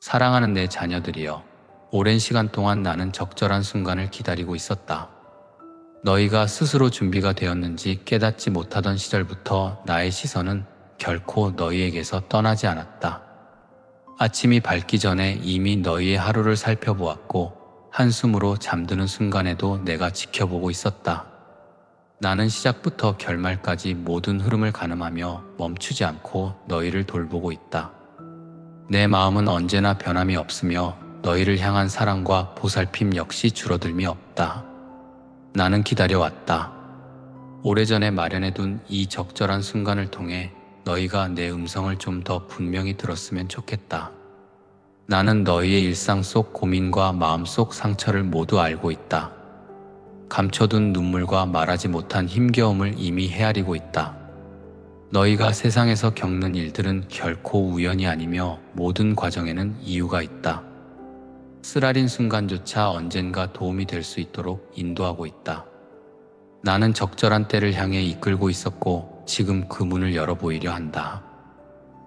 사랑하는 내 자녀들이여, 오랜 시간 동안 나는 적절한 순간을 기다리고 있었다. 너희가 스스로 준비가 되었는지 깨닫지 못하던 시절부터 나의 시선은 결코 너희에게서 떠나지 않았다. 아침이 밝기 전에 이미 너희의 하루를 살펴보았고, 한숨으로 잠드는 순간에도 내가 지켜보고 있었다. 나는 시작부터 결말까지 모든 흐름을 가늠하며 멈추지 않고 너희를 돌보고 있다. 내 마음은 언제나 변함이 없으며 너희를 향한 사랑과 보살핌 역시 줄어들미 없다. 나는 기다려왔다. 오래전에 마련해둔 이 적절한 순간을 통해 너희가 내 음성을 좀 더 분명히 들었으면 좋겠다. 나는 너희의 일상 속 고민과 마음속 상처를 모두 알고 있다. 감춰둔 눈물과 말하지 못한 힘겨움을 이미 헤아리고 있다. 너희가 세상에서 겪는 일들은 결코 우연이 아니며 모든 과정에는 이유가 있다. 쓰라린 순간조차 언젠가 도움이 될 수 있도록 인도하고 있다. 나는 적절한 때를 향해 이끌고 있었고 지금 그 문을 열어보이려 한다.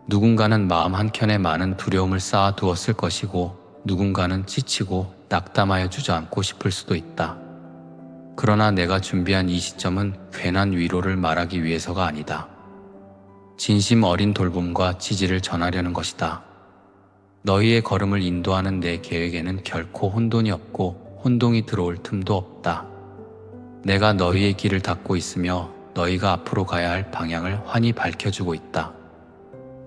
누군가는 마음 한켠에 많은 두려움을 쌓아두었을 것이고 누군가는 지치고 낙담하여 주저앉고 싶을 수도 있다. 그러나 내가 준비한 이 시점은 괜한 위로를 말하기 위해서가 아니다. 진심 어린 돌봄과 지지를 전하려는 것이다. 너희의 걸음을 인도하는 내 계획에는 결코 혼돈이 없고 혼동이 들어올 틈도 없다. 내가 너희의 길을 닫고 있으며 너희가 앞으로 가야 할 방향을 환히 밝혀주고 있다.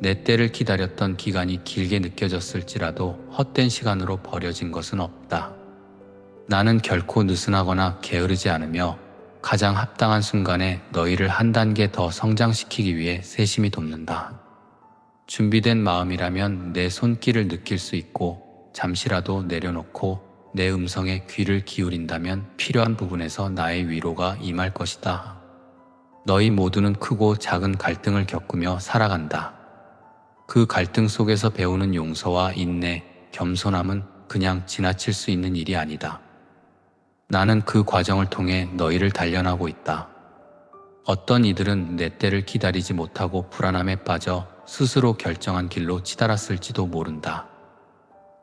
내 때를 기다렸던 기간이 길게 느껴졌을지라도 헛된 시간으로 버려진 것은 없다. 나는 결코 느슨하거나 게으르지 않으며 가장 합당한 순간에 너희를 한 단계 더 성장시키기 위해 세심히 돕는다. 준비된 마음이라면 내 손길을 느낄 수 있고 잠시라도 내려놓고 내 음성에 귀를 기울인다면 필요한 부분에서 나의 위로가 임할 것이다. 너희 모두는 크고 작은 갈등을 겪으며 살아간다. 그 갈등 속에서 배우는 용서와 인내, 겸손함은 그냥 지나칠 수 있는 일이 아니다. 나는 그 과정을 통해 너희를 단련하고 있다. 어떤 이들은 내 때를 기다리지 못하고 불안함에 빠져 스스로 결정한 길로 치달았을지도 모른다.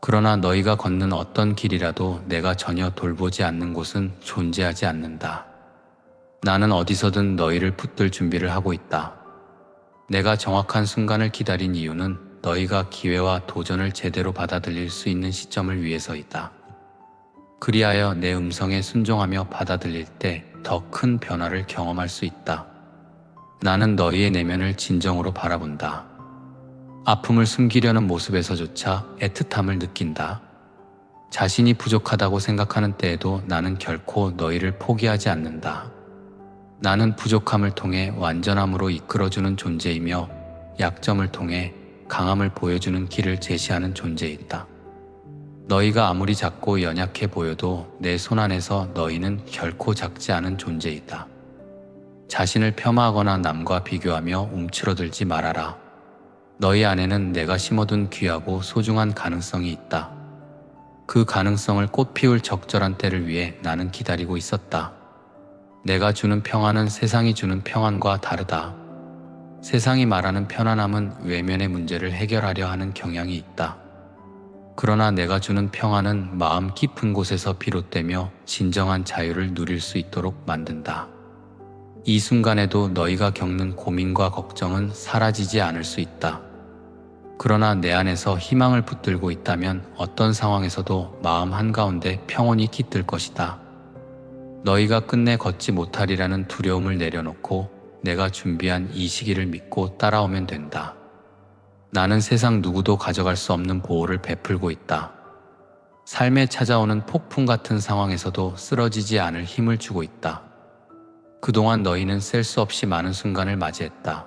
그러나 너희가 걷는 어떤 길이라도 내가 전혀 돌보지 않는 곳은 존재하지 않는다. 나는 어디서든 너희를 붙들 준비를 하고 있다. 내가 정확한 순간을 기다린 이유는 너희가 기회와 도전을 제대로 받아들일 수 있는 시점을 위해서이다. 그리하여 내 음성에 순종하며 받아들일 때 더 큰 변화를 경험할 수 있다. 나는 너희의 내면을 진정으로 바라본다. 아픔을 숨기려는 모습에서조차 애틋함을 느낀다. 자신이 부족하다고 생각하는 때에도 나는 결코 너희를 포기하지 않는다. 나는 부족함을 통해 완전함으로 이끌어주는 존재이며 약점을 통해 강함을 보여주는 길을 제시하는 존재이다. 너희가 아무리 작고 연약해 보여도 내 손 안에서 너희는 결코 작지 않은 존재이다. 자신을 폄하하거나 남과 비교하며 움츠러들지 말아라. 너희 안에는 내가 심어둔 귀하고 소중한 가능성이 있다. 그 가능성을 꽃 피울 적절한 때를 위해 나는 기다리고 있었다. 내가 주는 평안은 세상이 주는 평안과 다르다. 세상이 말하는 편안함은 외면의 문제를 해결하려 하는 경향이 있다. 그러나 내가 주는 평안은 마음 깊은 곳에서 비롯되며 진정한 자유를 누릴 수 있도록 만든다. 이 순간에도 너희가 겪는 고민과 걱정은 사라지지 않을 수 있다. 그러나 내 안에서 희망을 붙들고 있다면 어떤 상황에서도 마음 한가운데 평온이 깃들 것이다. 너희가 끝내 걷지 못하리라는 두려움을 내려놓고 내가 준비한 이 시기를 믿고 따라오면 된다. 나는 세상 누구도 가져갈 수 없는 보호를 베풀고 있다. 삶에 찾아오는 폭풍 같은 상황에서도 쓰러지지 않을 힘을 주고 있다. 그동안 너희는 셀 수 없이 많은 순간을 맞이했다.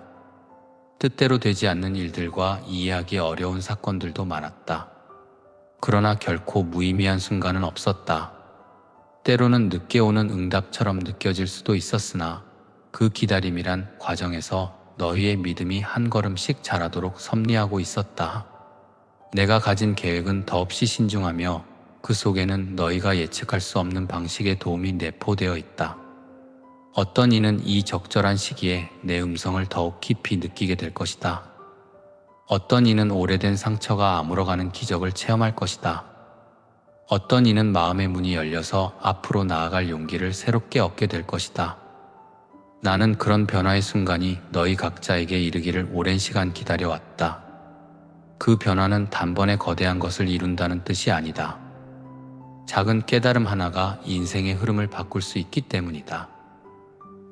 뜻대로 되지 않는 일들과 이해하기 어려운 사건들도 많았다. 그러나 결코 무의미한 순간은 없었다. 때로는 늦게 오는 응답처럼 느껴질 수도 있었으나 그 기다림이란 과정에서 너희의 믿음이 한 걸음씩 자라도록 섭리하고 있었다. 내가 가진 계획은 더없이 신중하며 그 속에는 너희가 예측할 수 없는 방식의 도움이 내포되어 있다. 어떤 이는 이 적절한 시기에 내 음성을 더욱 깊이 느끼게 될 것이다. 어떤 이는 오래된 상처가 아물어가는 기적을 체험할 것이다. 어떤 이는 마음의 문이 열려서 앞으로 나아갈 용기를 새롭게 얻게 될 것이다. 나는 그런 변화의 순간이 너희 각자에게 이르기를 오랜 시간 기다려왔다. 그 변화는 단번에 거대한 것을 이룬다는 뜻이 아니다. 작은 깨달음 하나가 인생의 흐름을 바꿀 수 있기 때문이다.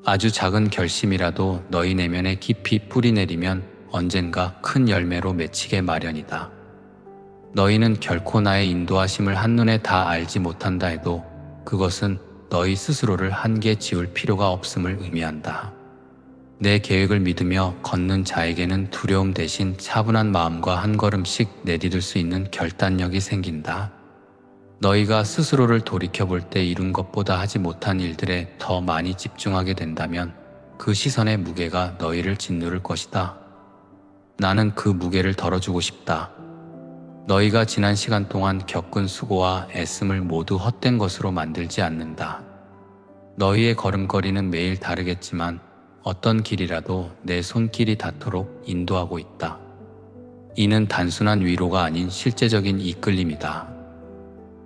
아주 작은 결심이라도 너희 내면에 깊이 뿌리내리면 언젠가 큰 열매로 맺히게 마련이다. 너희는 결코 나의 인도하심을 한눈에 다 알지 못한다 해도 그것은 너희 스스로를 한계 지울 필요가 없음을 의미한다. 내 계획을 믿으며 걷는 자에게는 두려움 대신 차분한 마음과 한 걸음씩 내디딜 수 있는 결단력이 생긴다. 너희가 스스로를 돌이켜볼 때 이룬 것보다 하지 못한 일들에 더 많이 집중하게 된다면 그 시선의 무게가 너희를 짓누를 것이다. 나는 그 무게를 덜어주고 싶다. 너희가 지난 시간 동안 겪은 수고와 애씀을 모두 헛된 것으로 만들지 않는다. 너희의 걸음걸이는 매일 다르겠지만 어떤 길이라도 내 손길이 닿도록 인도하고 있다. 이는 단순한 위로가 아닌 실제적인 이끌림이다.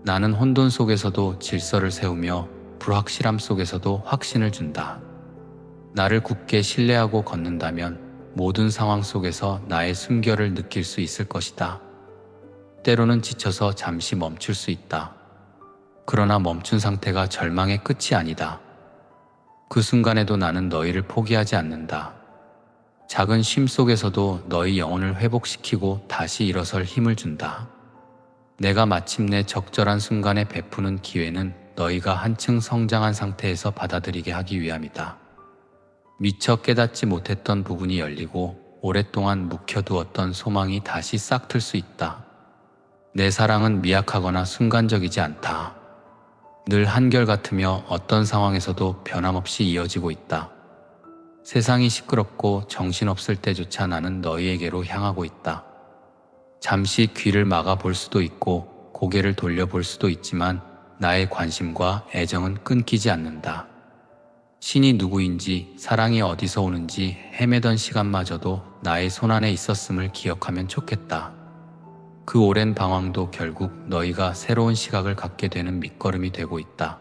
나는 혼돈 속에서도 질서를 세우며 불확실함 속에서도 확신을 준다. 나를 굳게 신뢰하고 걷는다면 모든 상황 속에서 나의 숨결을 느낄 수 있을 것이다. 때로는 지쳐서 잠시 멈출 수 있다. 그러나 멈춘 상태가 절망의 끝이 아니다. 그 순간에도 나는 너희를 포기하지 않는다. 작은 쉼 속에서도 너희 영혼을 회복시키고 다시 일어설 힘을 준다. 내가 마침내 적절한 순간에 베푸는 기회는 너희가 한층 성장한 상태에서 받아들이게 하기 위함이다. 미처 깨닫지 못했던 부분이 열리고 오랫동안 묵혀두었던 소망이 다시 싹틀 수 있다. 내 사랑은 미약하거나 순간적이지 않다. 늘 한결같으며 어떤 상황에서도 변함없이 이어지고 있다. 세상이 시끄럽고 정신없을 때조차 나는 너희에게로 향하고 있다. 잠시 귀를 막아볼 수도 있고 고개를 돌려볼 수도 있지만 나의 관심과 애정은 끊기지 않는다. 신이 누구인지 사랑이 어디서 오는지 헤매던 시간마저도 나의 손안에 있었음을 기억하면 좋겠다. 그 오랜 방황도 결국 너희가 새로운 시각을 갖게 되는 밑거름이 되고 있다.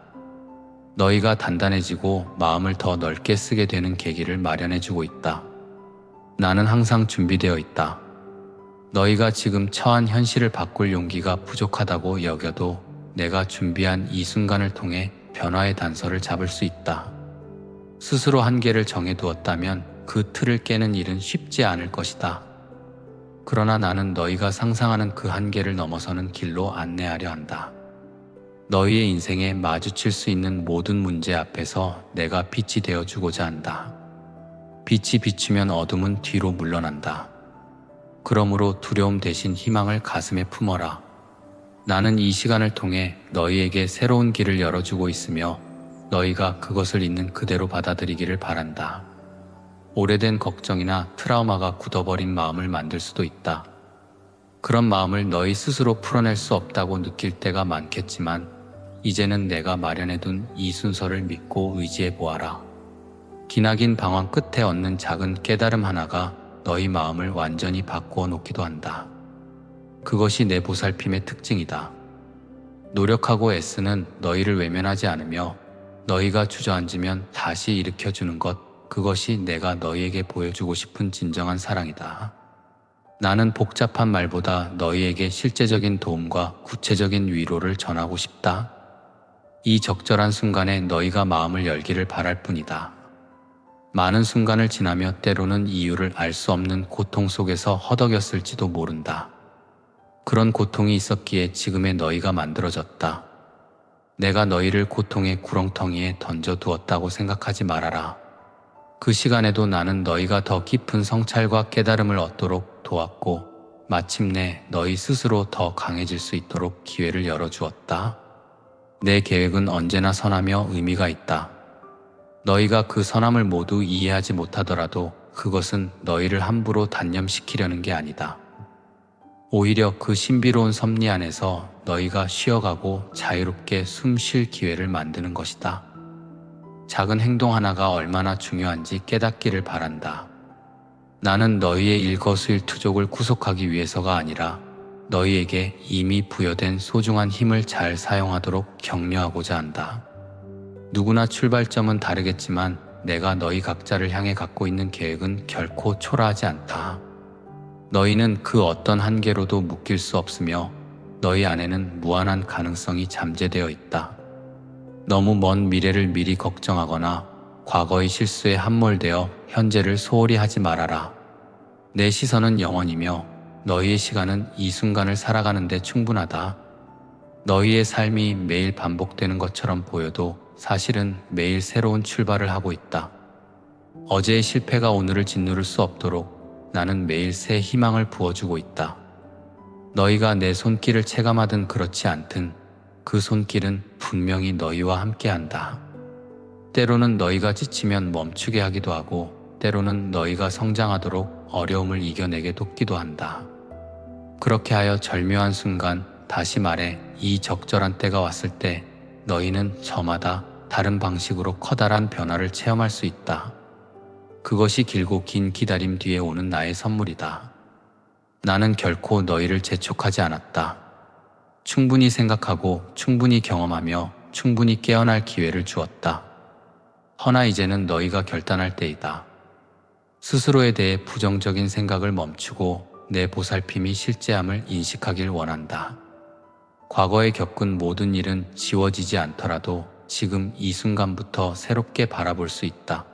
너희가 단단해지고 마음을 더 넓게 쓰게 되는 계기를 마련해주고 있다. 나는 항상 준비되어 있다. 너희가 지금 처한 현실을 바꿀 용기가 부족하다고 여겨도 내가 준비한 이 순간을 통해 변화의 단서를 잡을 수 있다. 스스로 한계를 정해두었다면 그 틀을 깨는 일은 쉽지 않을 것이다. 그러나 나는 너희가 상상하는 그 한계를 넘어서는 길로 안내하려 한다. 너희의 인생에 마주칠 수 있는 모든 문제 앞에서 내가 빛이 되어주고자 한다. 빛이 비추면 어둠은 뒤로 물러난다. 그러므로 두려움 대신 희망을 가슴에 품어라. 나는 이 시간을 통해 너희에게 새로운 길을 열어주고 있으며 너희가 그것을 있는 그대로 받아들이기를 바란다. 오래된 걱정이나 트라우마가 굳어버린 마음을 만들 수도 있다. 그런 마음을 너희 스스로 풀어낼 수 없다고 느낄 때가 많겠지만 이제는 내가 마련해둔 이 순서를 믿고 의지해보아라. 기나긴 방황 끝에 얻는 작은 깨달음 하나가 너희 마음을 완전히 바꾸어 놓기도 한다. 그것이 내 보살핌의 특징이다. 노력하고 애쓰는 너희를 외면하지 않으며 너희가 주저앉으면 다시 일으켜주는 것, 그것이 내가 너희에게 보여주고 싶은 진정한 사랑이다. 나는 복잡한 말보다 너희에게 실제적인 도움과 구체적인 위로를 전하고 싶다. 이 적절한 순간에 너희가 마음을 열기를 바랄 뿐이다. 많은 순간을 지나며 때로는 이유를 알 수 없는 고통 속에서 허덕였을지도 모른다. 그런 고통이 있었기에 지금의 너희가 만들어졌다. 내가 너희를 고통의 구렁텅이에 던져두었다고 생각하지 말아라. 그 시간에도 나는 너희가 더 깊은 성찰과 깨달음을 얻도록 도왔고 마침내 너희 스스로 더 강해질 수 있도록 기회를 열어주었다. 내 계획은 언제나 선하며 의미가 있다. 너희가 그 선함을 모두 이해하지 못하더라도 그것은 너희를 함부로 단념시키려는 게 아니다. 오히려 그 신비로운 섭리 안에서 너희가 쉬어가고 자유롭게 숨 쉴 기회를 만드는 것이다. 작은 행동 하나가 얼마나 중요한지 깨닫기를 바란다. 나는 너희의 일거수일투족을 구속하기 위해서가 아니라 너희에게 이미 부여된 소중한 힘을 잘 사용하도록 격려하고자 한다. 누구나 출발점은 다르겠지만 내가 너희 각자를 향해 갖고 있는 계획은 결코 초라하지 않다. 너희는 그 어떤 한계로도 묶일 수 없으며 너희 안에는 무한한 가능성이 잠재되어 있다. 너무 먼 미래를 미리 걱정하거나 과거의 실수에 함몰되어 현재를 소홀히 하지 말아라. 내 시선은 영원이며 너희의 시간은 이 순간을 살아가는 데 충분하다. 너희의 삶이 매일 반복되는 것처럼 보여도 사실은 매일 새로운 출발을 하고 있다. 어제의 실패가 오늘을 짓누를 수 없도록 나는 매일 새 희망을 부어주고 있다. 너희가 내 손길을 체감하든 그렇지 않든 그 손길은 분명히 너희와 함께한다. 때로는 너희가 지치면 멈추게 하기도 하고 때로는 너희가 성장하도록 어려움을 이겨내게 돕기도 한다. 그렇게 하여 절묘한 순간, 다시 말해 이 적절한 때가 왔을 때 너희는 저마다 다른 방식으로 커다란 변화를 체험할 수 있다. 그것이 길고 긴 기다림 뒤에 오는 나의 선물이다. 나는 결코 너희를 재촉하지 않았다. 충분히 생각하고 충분히 경험하며 충분히 깨어날 기회를 주었다. 허나 이제는 너희가 결단할 때이다. 스스로에 대해 부정적인 생각을 멈추고 내 보살핌이 실제함을 인식하길 원한다. 과거에 겪은 모든 일은 지워지지 않더라도 지금 이 순간부터 새롭게 바라볼 수 있다.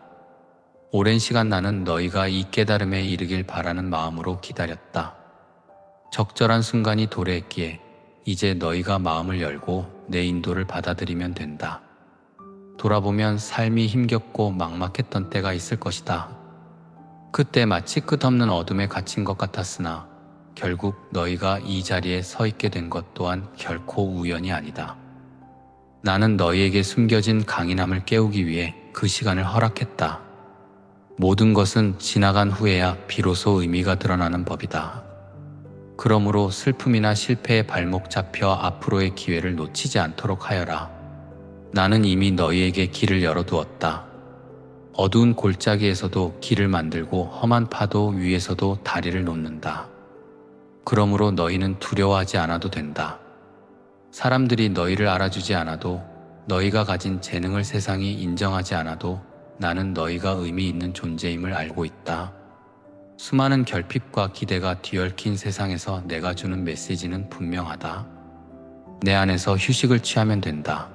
오랜 시간 나는 너희가 이 깨달음에 이르길 바라는 마음으로 기다렸다. 적절한 순간이 도래했기에 이제 너희가 마음을 열고 내 인도를 받아들이면 된다. 돌아보면 삶이 힘겹고 막막했던 때가 있을 것이다. 그때 마치 끝없는 어둠에 갇힌 것 같았으나 결국 너희가 이 자리에 서 있게 된 것 또한 결코 우연이 아니다. 나는 너희에게 숨겨진 강인함을 깨우기 위해 그 시간을 허락했다. 모든 것은 지나간 후에야 비로소 의미가 드러나는 법이다. 그러므로 슬픔이나 실패에 발목 잡혀 앞으로의 기회를 놓치지 않도록 하여라. 나는 이미 너희에게 길을 열어두었다. 어두운 골짜기에서도 길을 만들고 험한 파도 위에서도 다리를 놓는다. 그러므로 너희는 두려워하지 않아도 된다. 사람들이 너희를 알아주지 않아도, 너희가 가진 재능을 세상이 인정하지 않아도 나는 너희가 의미 있는 존재임을 알고 있다. 수많은 결핍과 기대가 뒤얽힌 세상에서 내가 주는 메시지는 분명하다. 내 안에서 휴식을 취하면 된다.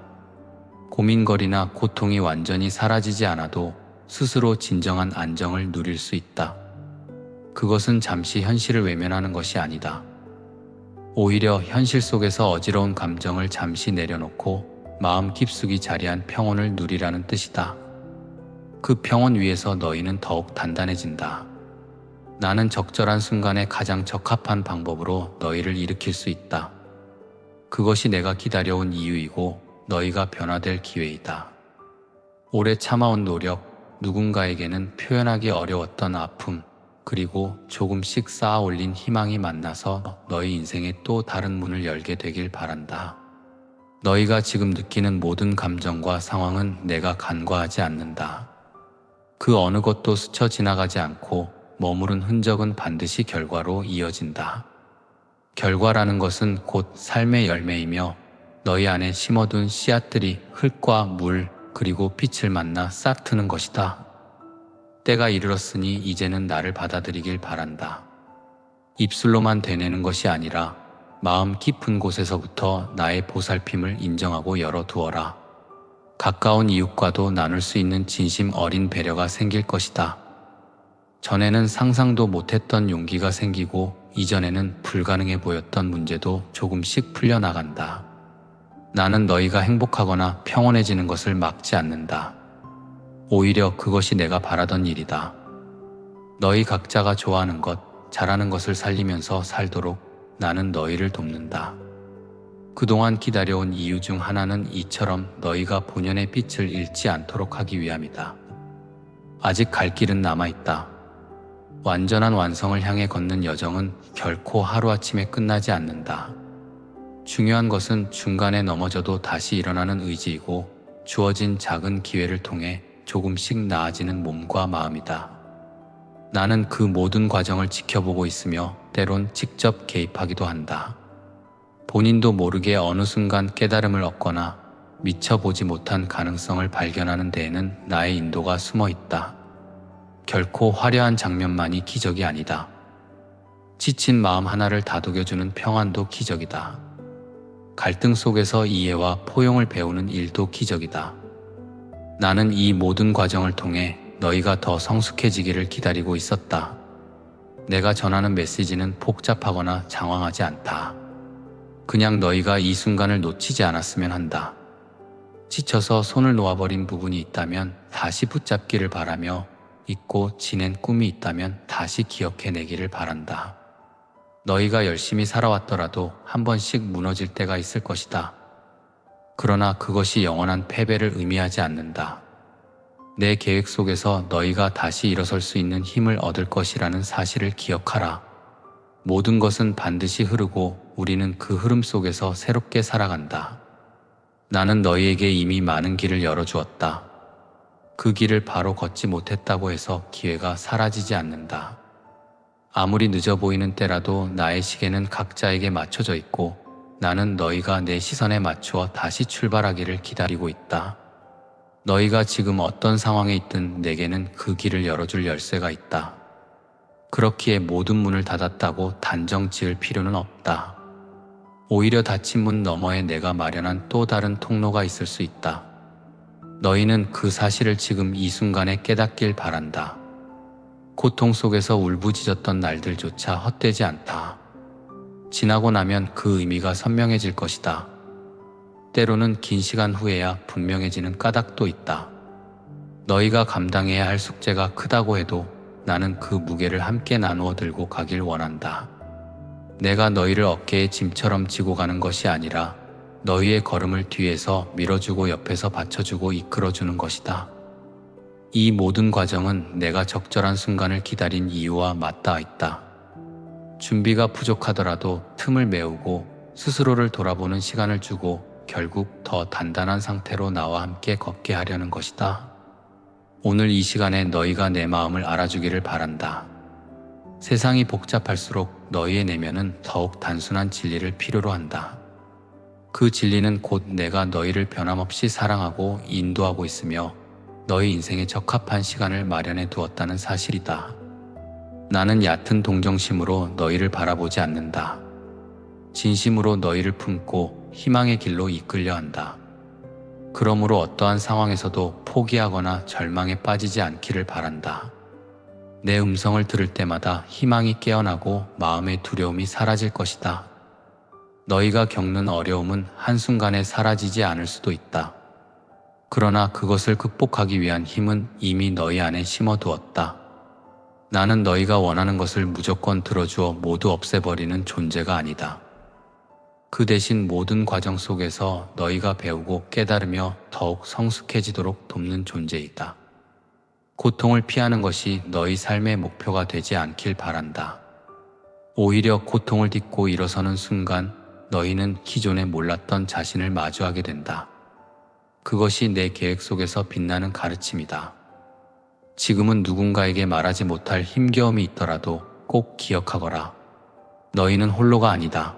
고민거리나 고통이 완전히 사라지지 않아도 스스로 진정한 안정을 누릴 수 있다. 그것은 잠시 현실을 외면하는 것이 아니다. 오히려 현실 속에서 어지러운 감정을 잠시 내려놓고 마음 깊숙이 자리한 평온을 누리라는 뜻이다. 그 평온 위에서 너희는 더욱 단단해진다. 나는 적절한 순간에 가장 적합한 방법으로 너희를 일으킬 수 있다. 그것이 내가 기다려온 이유이고 너희가 변화될 기회이다. 오래 참아온 노력, 누군가에게는 표현하기 어려웠던 아픔, 그리고 조금씩 쌓아 올린 희망이 만나서 너희 인생에 또 다른 문을 열게 되길 바란다. 너희가 지금 느끼는 모든 감정과 상황은 내가 간과하지 않는다. 그 어느 것도 스쳐 지나가지 않고 머무른 흔적은 반드시 결과로 이어진다. 결과라는 것은 곧 삶의 열매이며 너희 안에 심어둔 씨앗들이 흙과 물 그리고 빛을 만나 싹 트는 것이다. 때가 이르렀으니 이제는 나를 받아들이길 바란다. 입술로만 되뇌는 것이 아니라 마음 깊은 곳에서부터 나의 보살핌을 인정하고 열어두어라. 가까운 이웃과도 나눌 수 있는 진심 어린 배려가 생길 것이다. 전에는 상상도 못했던 용기가 생기고 이전에는 불가능해 보였던 문제도 조금씩 풀려나간다. 나는 너희가 행복하거나 평온해지는 것을 막지 않는다. 오히려 그것이 내가 바라던 일이다. 너희 각자가 좋아하는 것, 잘하는 것을 살리면서 살도록 나는 너희를 돕는다. 그동안 기다려온 이유 중 하나는 이처럼 너희가 본연의 빛을 잃지 않도록 하기 위함이다. 아직 갈 길은 남아있다. 완전한 완성을 향해 걷는 여정은 결코 하루아침에 끝나지 않는다. 중요한 것은 중간에 넘어져도 다시 일어나는 의지이고 주어진 작은 기회를 통해 조금씩 나아지는 몸과 마음이다. 나는 그 모든 과정을 지켜보고 있으며 때론 직접 개입하기도 한다. 본인도 모르게 어느 순간 깨달음을 얻거나 미처 보지 못한 가능성을 발견하는 데에는 나의 인도가 숨어 있다. 결코 화려한 장면만이 기적이 아니다. 지친 마음 하나를 다독여주는 평안도 기적이다. 갈등 속에서 이해와 포용을 배우는 일도 기적이다. 나는 이 모든 과정을 통해 너희가 더 성숙해지기를 기다리고 있었다. 내가 전하는 메시지는 복잡하거나 장황하지 않다. 그냥 너희가 이 순간을 놓치지 않았으면 한다. 지쳐서 손을 놓아버린 부분이 있다면 다시 붙잡기를 바라며, 잊고 지낸 꿈이 있다면 다시 기억해내기를 바란다. 너희가 열심히 살아왔더라도 한 번씩 무너질 때가 있을 것이다. 그러나 그것이 영원한 패배를 의미하지 않는다. 내 계획 속에서 너희가 다시 일어설 수 있는 힘을 얻을 것이라는 사실을 기억하라. 모든 것은 반드시 흐르고 우리는 그 흐름 속에서 새롭게 살아간다. 나는 너희에게 이미 많은 길을 열어주었다. 그 길을 바로 걷지 못했다고 해서 기회가 사라지지 않는다. 아무리 늦어 보이는 때라도 나의 시계는 각자에게 맞춰져 있고 나는 너희가 내 시선에 맞추어 다시 출발하기를 기다리고 있다. 너희가 지금 어떤 상황에 있든 내게는 그 길을 열어줄 열쇠가 있다. 그렇기에 모든 문을 닫았다고 단정 지을 필요는 없다. 오히려 닫힌 문 너머에 내가 마련한 또 다른 통로가 있을 수 있다. 너희는 그 사실을 지금 이 순간에 깨닫길 바란다. 고통 속에서 울부짖었던 날들조차 헛되지 않다. 지나고 나면 그 의미가 선명해질 것이다. 때로는 긴 시간 후에야 분명해지는 까닭도 있다. 너희가 감당해야 할 숙제가 크다고 해도 나는 그 무게를 함께 나누어 들고 가길 원한다. 내가 너희를 어깨에 짐처럼 지고 가는 것이 아니라 너희의 걸음을 뒤에서 밀어주고 옆에서 받쳐주고 이끌어주는 것이다. 이 모든 과정은 내가 적절한 순간을 기다린 이유와 맞닿아 있다. 준비가 부족하더라도 틈을 메우고 스스로를 돌아보는 시간을 주고 결국 더 단단한 상태로 나와 함께 걷게 하려는 것이다. 오늘 이 시간에 너희가 내 마음을 알아주기를 바란다. 세상이 복잡할수록 너희의 내면은 더욱 단순한 진리를 필요로 한다. 그 진리는 곧 내가 너희를 변함없이 사랑하고 인도하고 있으며 너희 인생에 적합한 시간을 마련해 두었다는 사실이다. 나는 얕은 동정심으로 너희를 바라보지 않는다. 진심으로 너희를 품고 희망의 길로 이끌려 한다. 그러므로 어떠한 상황에서도 포기하거나 절망에 빠지지 않기를 바란다. 내 음성을 들을 때마다 희망이 깨어나고 마음의 두려움이 사라질 것이다. 너희가 겪는 어려움은 한순간에 사라지지 않을 수도 있다. 그러나 그것을 극복하기 위한 힘은 이미 너희 안에 심어두었다. 나는 너희가 원하는 것을 무조건 들어주어 모두 없애버리는 존재가 아니다. 그 대신 모든 과정 속에서 너희가 배우고 깨달으며 더욱 성숙해지도록 돕는 존재이다. 고통을 피하는 것이 너희 삶의 목표가 되지 않길 바란다. 오히려 고통을 딛고 일어서는 순간 너희는 기존에 몰랐던 자신을 마주하게 된다. 그것이 내 계획 속에서 빛나는 가르침이다. 지금은 누군가에게 말하지 못할 힘겨움이 있더라도 꼭 기억하거라. 너희는 홀로가 아니다.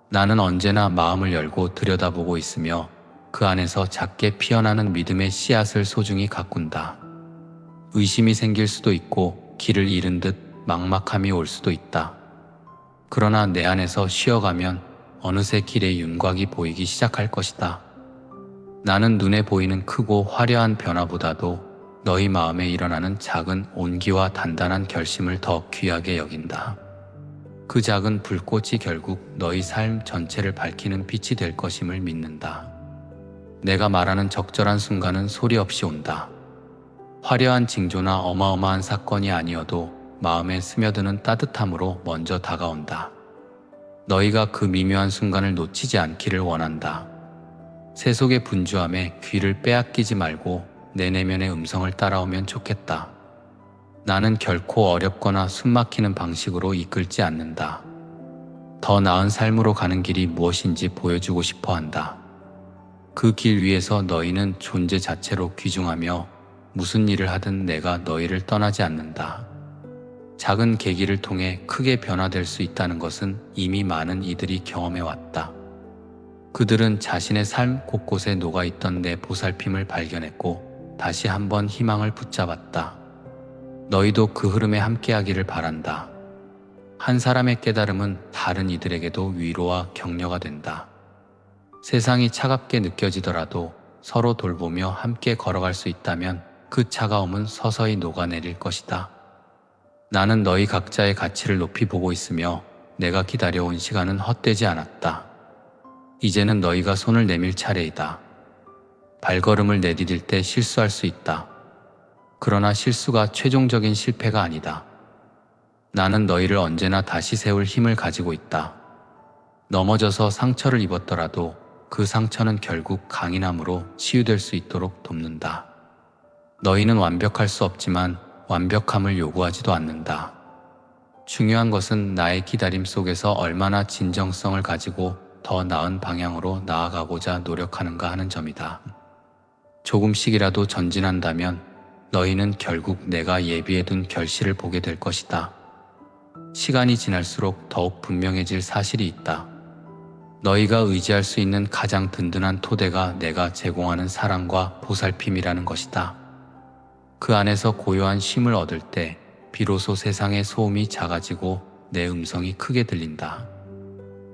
나는 언제나 마음을 열고 들여다보고 있으며 그 안에서 작게 피어나는 믿음의 씨앗을 소중히 가꾼다. 의심이 생길 수도 있고 길을 잃은 듯 막막함이 올 수도 있다. 그러나 내 안에서 쉬어가면 어느새 길의 윤곽이 보이기 시작할 것이다. 나는 눈에 보이는 크고 화려한 변화보다도 너희 마음에 일어나는 작은 온기와 단단한 결심을 더 귀하게 여긴다. 그 작은 불꽃이 결국 너희 삶 전체를 밝히는 빛이 될 것임을 믿는다. 내가 말하는 적절한 순간은 소리 없이 온다. 화려한 징조나 어마어마한 사건이 아니어도 마음에 스며드는 따뜻함으로 먼저 다가온다. 너희가 그 미묘한 순간을 놓치지 않기를 원한다. 세속의 분주함에 귀를 빼앗기지 말고 내 내면의 음성을 따라오면 좋겠다. 나는 결코 어렵거나 숨막히는 방식으로 이끌지 않는다. 더 나은 삶으로 가는 길이 무엇인지 보여주고 싶어 한다. 그 길 위에서 너희는 존재 자체로 귀중하며 무슨 일을 하든 내가 너희를 떠나지 않는다. 작은 계기를 통해 크게 변화될 수 있다는 것은 이미 많은 이들이 경험해 왔다. 그들은 자신의 삶 곳곳에 녹아있던 내 보살핌을 발견했고 다시 한번 희망을 붙잡았다. 너희도 그 흐름에 함께하기를 바란다. 한 사람의 깨달음은 다른 이들에게도 위로와 격려가 된다. 세상이 차갑게 느껴지더라도 서로 돌보며 함께 걸어갈 수 있다면 그 차가움은 서서히 녹아내릴 것이다. 나는 너희 각자의 가치를 높이 보고 있으며 내가 기다려온 시간은 헛되지 않았다. 이제는 너희가 손을 내밀 차례이다. 발걸음을 내디딜 때 실수할 수 있다. 그러나 실수가 최종적인 실패가 아니다. 나는 너희를 언제나 다시 세울 힘을 가지고 있다. 넘어져서 상처를 입었더라도 그 상처는 결국 강인함으로 치유될 수 있도록 돕는다. 너희는 완벽할 수 없지만 완벽함을 요구하지도 않는다. 중요한 것은 나의 기다림 속에서 얼마나 진정성을 가지고 더 나은 방향으로 나아가고자 노력하는가 하는 점이다. 조금씩이라도 전진한다면 너희는 결국 내가 예비해둔 결실을 보게 될 것이다. 시간이 지날수록 더욱 분명해질 사실이 있다. 너희가 의지할 수 있는 가장 든든한 토대가 내가 제공하는 사랑과 보살핌이라는 것이다. 그 안에서 고요한 쉼을 얻을 때 비로소 세상의 소음이 작아지고 내 음성이 크게 들린다.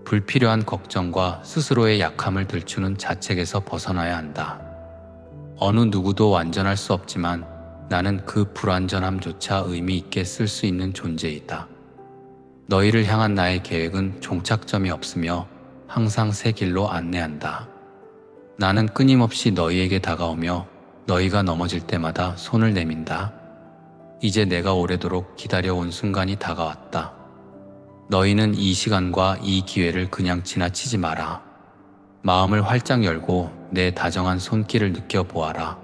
불필요한 걱정과 스스로의 약함을 들추는 자책에서 벗어나야 한다. 어느 누구도 완전할 수 없지만 나는 그 불완전함조차 의미 있게 쓸 수 있는 존재이다. 너희를 향한 나의 계획은 종착점이 없으며 항상 새 길로 안내한다. 나는 끊임없이 너희에게 다가오며 너희가 넘어질 때마다 손을 내민다. 이제 내가 오래도록 기다려온 순간이 다가왔다. 너희는 이 시간과 이 기회를 그냥 지나치지 마라. 마음을 활짝 열고 내 다정한 손길을 느껴보아라.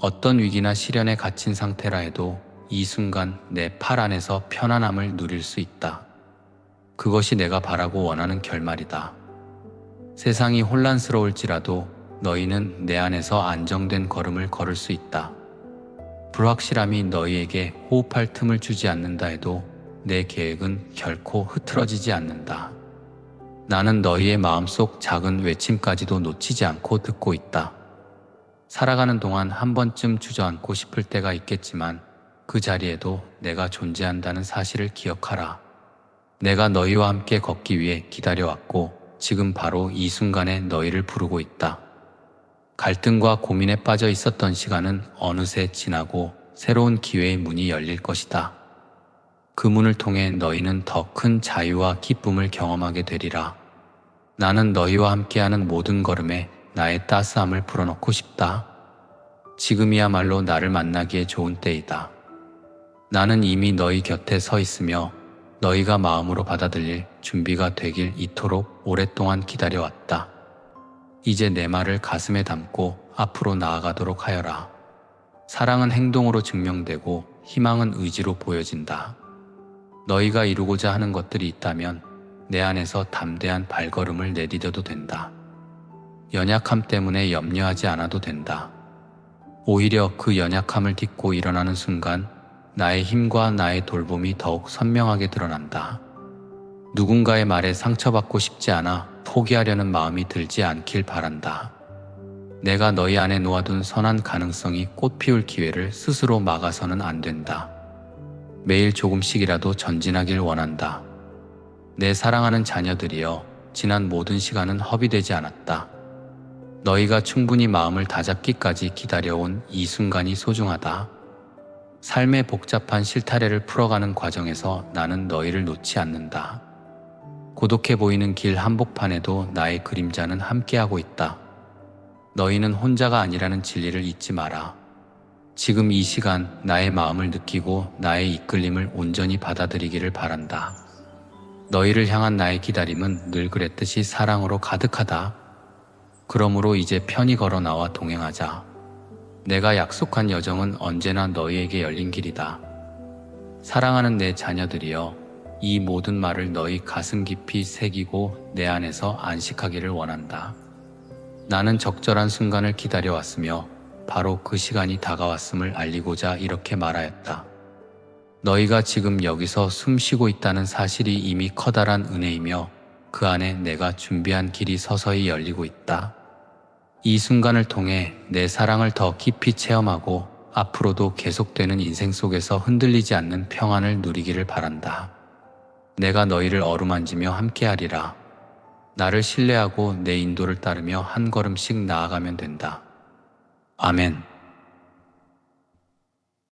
어떤 위기나 시련에 갇힌 상태라 해도 이 순간 내 팔 안에서 편안함을 누릴 수 있다. 그것이 내가 바라고 원하는 결말이다. 세상이 혼란스러울지라도 너희는 내 안에서 안정된 걸음을 걸을 수 있다. 불확실함이 너희에게 호흡할 틈을 주지 않는다 해도 내 계획은 결코 흐트러지지 않는다. 나는 너희의 마음속 작은 외침까지도 놓치지 않고 듣고 있다. 살아가는 동안 한 번쯤 주저앉고 싶을 때가 있겠지만 그 자리에도 내가 존재한다는 사실을 기억하라. 내가 너희와 함께 걷기 위해 기다려왔고 지금 바로 이 순간에 너희를 부르고 있다. 갈등과 고민에 빠져 있었던 시간은 어느새 지나고 새로운 기회의 문이 열릴 것이다. 그 문을 통해 너희는 더 큰 자유와 기쁨을 경험하게 되리라. 나는 너희와 함께하는 모든 걸음에 나의 따스함을 불어넣고 싶다. 지금이야말로 나를 만나기에 좋은 때이다. 나는 이미 너희 곁에 서 있으며 너희가 마음으로 받아들일 준비가 되길 이토록 오랫동안 기다려왔다. 이제 내 말을 가슴에 담고 앞으로 나아가도록 하여라. 사랑은 행동으로 증명되고 희망은 의지로 보여진다. 너희가 이루고자 하는 것들이 있다면 내 안에서 담대한 발걸음을 내디뎌도 된다. 연약함 때문에 염려하지 않아도 된다. 오히려 그 연약함을 딛고 일어나는 순간 나의 힘과 나의 돌봄이 더욱 선명하게 드러난다. 누군가의 말에 상처받고 싶지 않아 포기하려는 마음이 들지 않길 바란다. 내가 너희 안에 놓아둔 선한 가능성이 꽃 피울 기회를 스스로 막아서는 안 된다. 매일 조금씩이라도 전진하길 원한다. 내 사랑하는 자녀들이여, 지난 모든 시간은 허비되지 않았다. 너희가 충분히 마음을 다잡기까지 기다려온 이 순간이 소중하다. 삶의 복잡한 실타래를 풀어가는 과정에서 나는 너희를 놓지 않는다. 고독해 보이는 길 한복판에도 나의 그림자는 함께하고 있다. 너희는 혼자가 아니라는 진리를 잊지 마라. 지금 이 시간 나의 마음을 느끼고 나의 이끌림을 온전히 받아들이기를 바란다. 너희를 향한 나의 기다림은 늘 그랬듯이 사랑으로 가득하다. 그러므로 이제 편히 걸어 나와 동행하자. 내가 약속한 여정은 언제나 너희에게 열린 길이다. 사랑하는 내 자녀들이여, 이 모든 말을 너희 가슴 깊이 새기고 내 안에서 안식하기를 원한다. 나는 적절한 순간을 기다려왔으며 바로 그 시간이 다가왔음을 알리고자 이렇게 말하였다. 너희가 지금 여기서 숨 쉬고 있다는 사실이 이미 커다란 은혜이며 그 안에 내가 준비한 길이 서서히 열리고 있다. 이 순간을 통해 내 사랑을 더 깊이 체험하고 앞으로도 계속되는 인생 속에서 흔들리지 않는 평안을 누리기를 바란다. 내가 너희를 어루만지며 함께하리라. 나를 신뢰하고 내 인도를 따르며 한 걸음씩 나아가면 된다. 아멘.